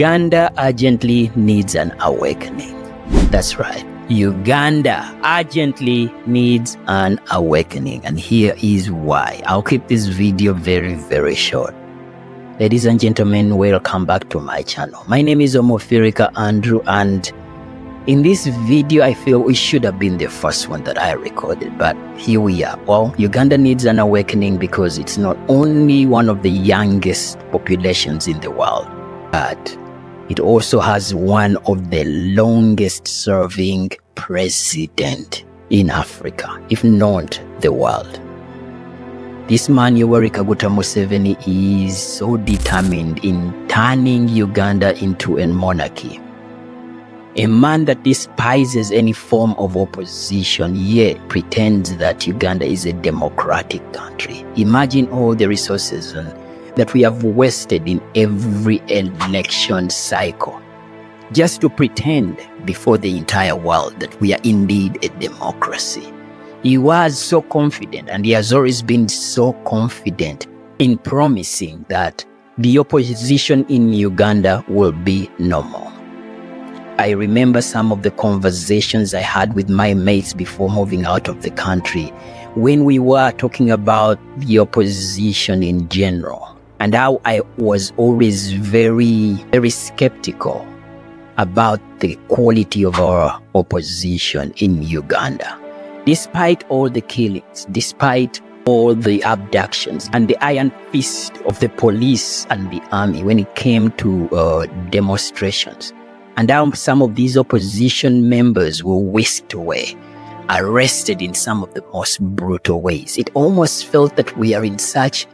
Uganda urgently needs an awakening. That's right. Uganda urgently needs an awakening. And here is why. I'll keep this video very, very short. Ladies and gentlemen, welcome back to my channel. My name is Omofirika Andrew, and in this video, I feel it should have been the first one that I recorded, but here we are. Well, Uganda needs an awakening because it's not only one of the youngest populations in the world, but it also has one of the longest serving president in Africa, if not the world. This man, Yoweri Kaguta Museveni, is so determined in turning Uganda into a monarchy. A man that despises any form of opposition, yet pretends that Uganda is a democratic country. Imagine all the resources that we have wasted in every election cycle just to pretend before the entire world that we are indeed a democracy. He was so confident, and he has always been so confident in promising that the opposition in Uganda will be normal. I remember some of the conversations I had with my mates before moving out of the country when we were talking about the opposition in general, and how I was always very, very skeptical about the quality of our opposition in Uganda. Despite all the killings, despite all the abductions and the iron fist of the police and the army when it came to demonstrations, and how some of these opposition members were whisked away, arrested in some of the most brutal ways. It almost felt that we are in such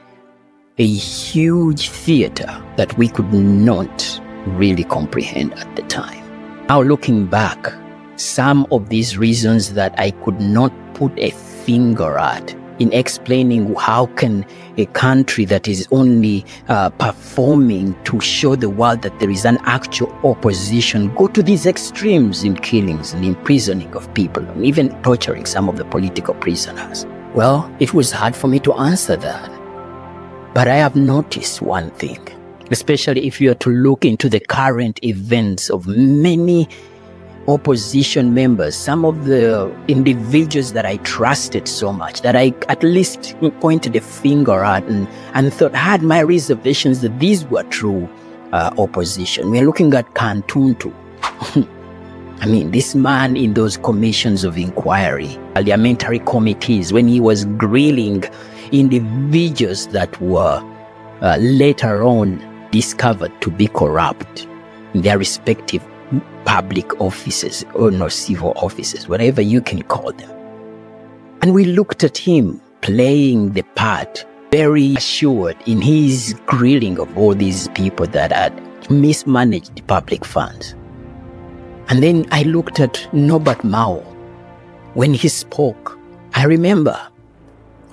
a huge theater that we could not really comprehend at the time. Now looking back, some of these reasons that I could not put a finger at in explaining how can a country that is only performing to show the world that there is an actual opposition go to these extremes in killings and imprisoning of people and even torturing some of the political prisoners. Well, it was hard for me to answer that. But I have noticed one thing, especially if you are to look into the current events of many opposition members, some of the individuals that I trusted so much, that I at least pointed a finger at and thought had my reservations that these were true opposition. We're looking at Kantuntu. I mean, this man in those commissions of inquiry, parliamentary committees, when he was grilling individuals that were later on discovered to be corrupt in their respective public offices or no civil offices, whatever you can call them. And we looked at him playing the part, very assured in his grilling of all these people that had mismanaged public funds. And then I looked at Nobert Mao when he spoke. I remember,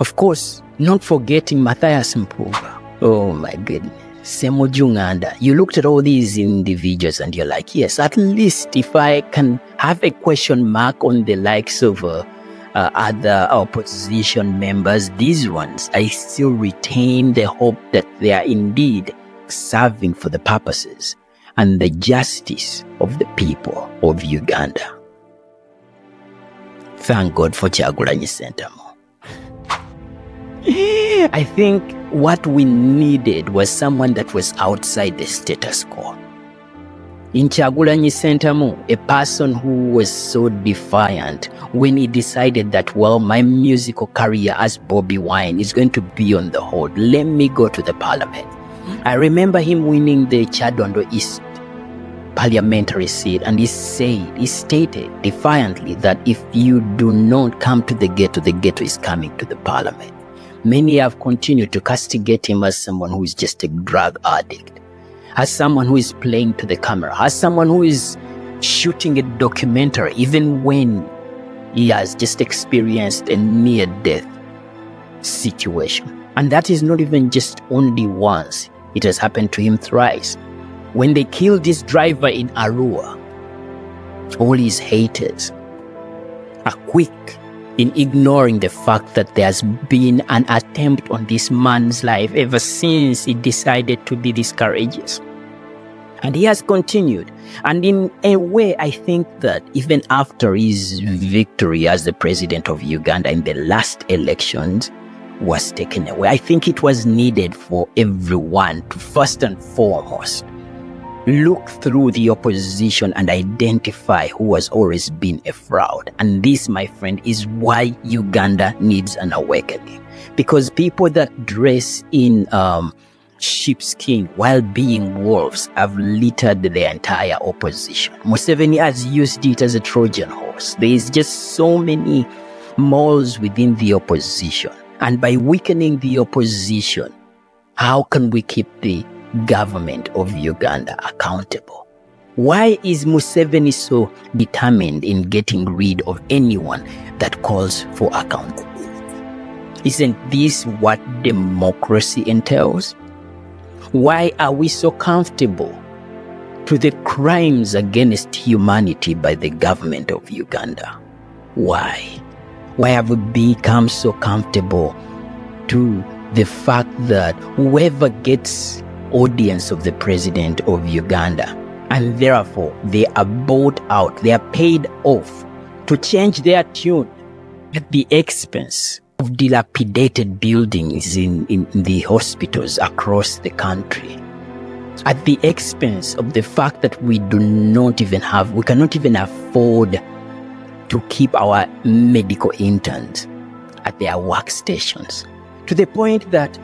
of course, not forgetting Mathias Mpuga. Oh my goodness. Senyonyi. You looked at all these individuals and you're like, yes, at least if I can have a question mark on the likes of other opposition members, these ones, I still retain the hope that they are indeed serving for the purposes and the justice of the people of Uganda. Thank God for Kyagulanyi Ssentamu. I think what we needed was someone that was outside the status quo. In Kyagulanyi Ssentamu, a person who was so defiant when he decided that, well, my musical career as Bobi Wine is going to be on the hold. Let me go to the parliament. I remember him winning the Chadondo East parliamentary seat, and he stated defiantly that if you do not come to the ghetto is coming to the parliament. Many have continued to castigate him as someone who is just a drug addict, as someone who is playing to the camera, as someone who is shooting a documentary even when he has just experienced a near-death situation. And that is not even just only once. It has happened to him thrice. When they killed this driver in Arua, all his haters are quick in ignoring the fact that there's been an attempt on this man's life ever since he decided to be this courageous. And he has continued. And in a way, I think that even after his victory as the president of Uganda in the last elections was taken away, I think it was needed for everyone to first and foremost look through the opposition and identify who has always been a fraud. And this, my friend, is why Uganda needs an awakening. Because people that dress in sheepskin while being wolves have littered the entire opposition. Museveni has used it as a Trojan horse. There is just so many moles within the opposition. And by weakening the opposition, how can we keep the government of Uganda accountable? Why is Museveni so determined in getting rid of anyone that calls for accountability? Isn't this what democracy entails? Why are we so comfortable to the crimes against humanity by the government of Uganda? Why? Why have we become so comfortable to the fact that whoever gets audience of the president of Uganda, and therefore they are bought out, they are paid off to change their tune at the expense of dilapidated buildings in the hospitals across the country, at the expense of the fact that we cannot even afford to keep our medical interns at their workstations, to the point that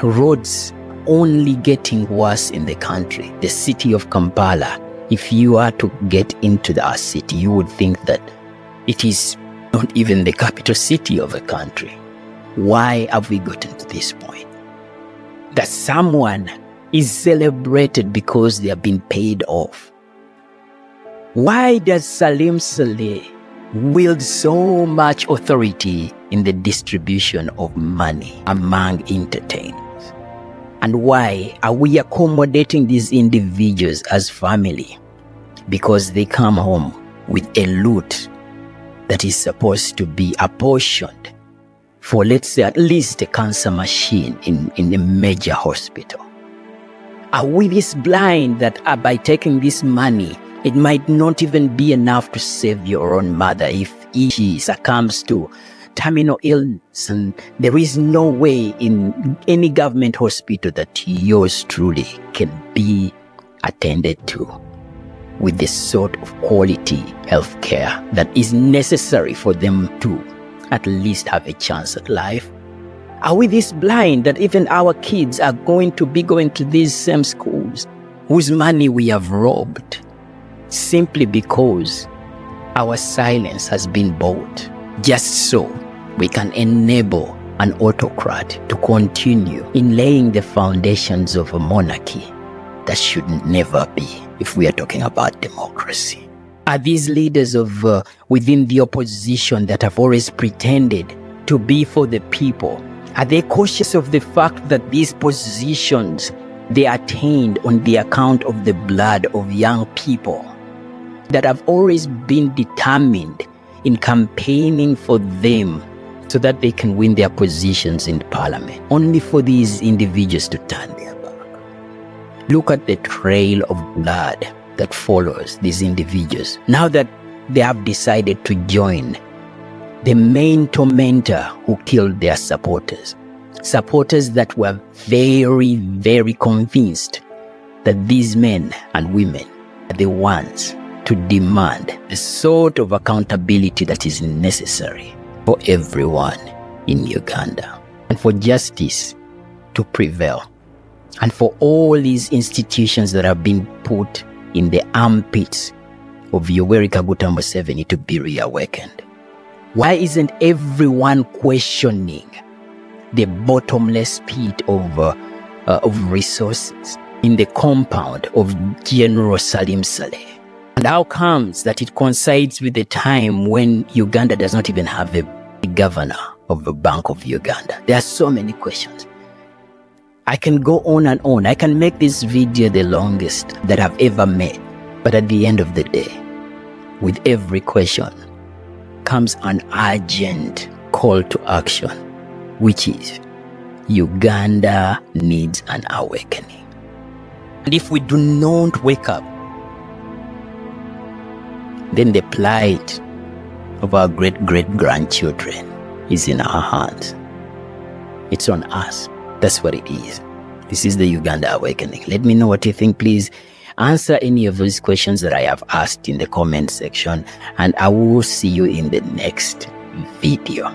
roads only getting worse in the country. The city of Kampala, if you are to get into our city, you would think that it is not even the capital city of a country. Why have we gotten to this point? That someone is celebrated because they have been paid off. Why does Salim Saleh wield so much authority in the distribution of money among entertainers? And why are we accommodating these individuals as family? Because they come home with a loot that is supposed to be apportioned for, let's say, at least a cancer machine in a major hospital. Are we this blind that by taking this money, it might not even be enough to save your own mother if she succumbs to terminal illness, and there is no way in any government hospital that yours truly can be attended to with the sort of quality health care that is necessary for them to at least have a chance at life? Are we this blind that even our kids are going to be going to these same schools whose money we have robbed simply because our silence has been bought, just so we can enable an autocrat to continue in laying the foundations of a monarchy that should never be, if we are talking about democracy? Are these leaders of within the opposition that have always pretended to be for the people, are they cautious of the fact that these positions they attained on the account of the blood of young people that have always been determined in campaigning for them so that they can win their positions in parliament, only for these individuals to turn their back? Look at the trail of blood that follows these individuals now that they have decided to join the main tormentor who killed their supporters that were very, very convinced that these men and women are the ones to demand the sort of accountability that is necessary for everyone in Uganda, and for justice to prevail, and for all these institutions that have been put in the armpits of Yoweri Kaguta Museveni to be reawakened. Why isn't everyone questioning the bottomless pit of resources in the compound of General Salim Saleh? And how comes that it coincides with the time when Uganda does not even have a governor of the Bank of Uganda? There are so many questions. I can go on and on. I can make this video the longest that I've ever made. But at the end of the day, with every question comes an urgent call to action, which is Uganda needs an awakening. And if we do not wake up, then the plight of our great-great-grandchildren is in our hands. It's on us. That's what it is. This is the Uganda awakening. Let me know what you think. Please answer any of those questions that I have asked in the comment section, and I will see you in the next video.